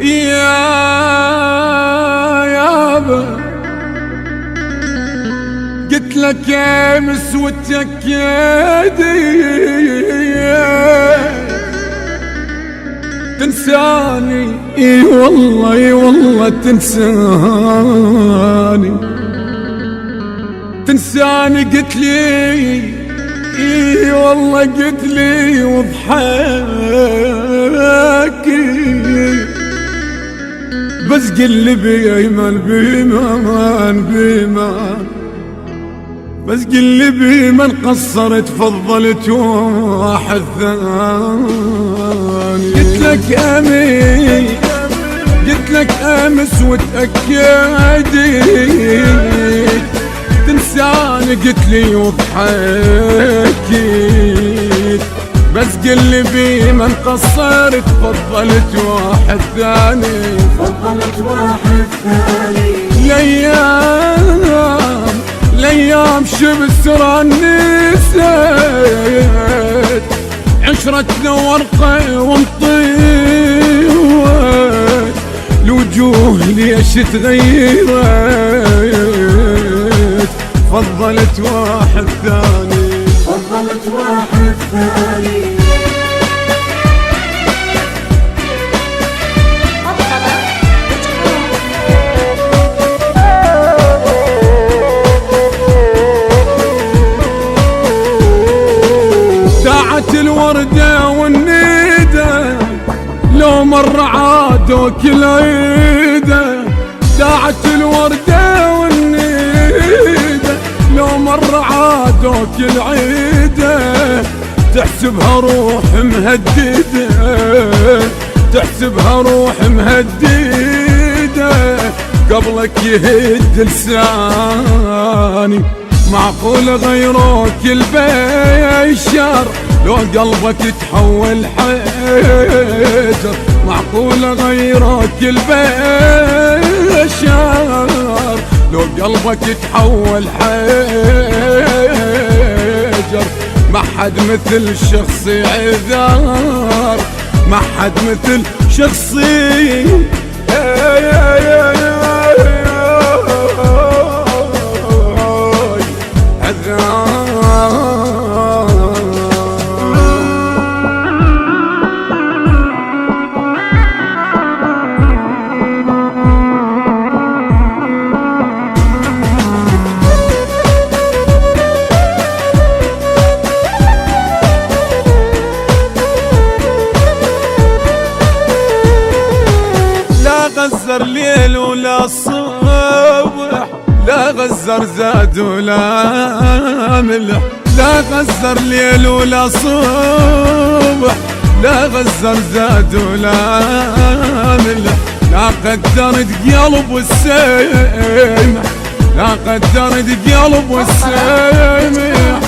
يابا قلت لك يا مسوتك يا دي تنساني، اي والله اي والله تنساني قلت لي اي والله قلت لي وضحكي بس قل بيمن بس قل بيمن قصرت فضلت واحد ثاني. قلت لك امس وتأكدت تنساني قلت لي وضحكيت بس قل بيمن قصرت فضلت واحد ثاني. الايام شبسرة نسيت عشرتنا ورقة وانطيت الوجوه ليش تغيرت فضلت واحد ثاني. داعت الوردة والندى لو مر عادوا كل عيدة. داعت الوردة والندى لو مر عادوا كل عيدة. تحسبها روح مهددة تحسبها روح مهددة قبلك يهد لساني. معقول غيروك البشر لو قلبك يتحول حجر. معقول غيروك البشر لو قلبك يتحول حجر. ما حد مثل شخصي عذار ما حد مثل شخصي غزر ليل ولا الصبح لا غزر زاد ولا ملح. لا غزر ليل ولا صبح لا غزر زاد ولا ملح. لا قدرت قلب والسمح لا قدرت قلب والسمح.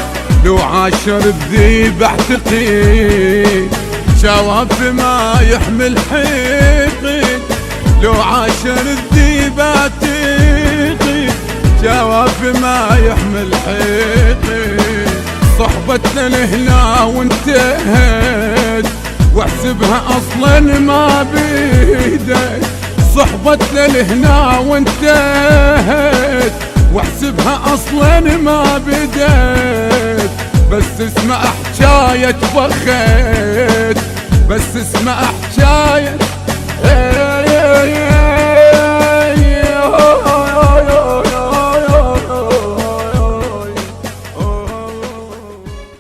لو عاشر الذيب اعتقد شواف ما يحمل حقد. لو عاشر الذيب اعتقد جواب ما يحمل حقد. صحبتنا لهنا وانتهت واحسبها اصلا ما بيدك. صحبتنا لهنا وانتهت واحسبها اصلا ما بدت. بس اسمع حكاية بخت بس اسمع حكاية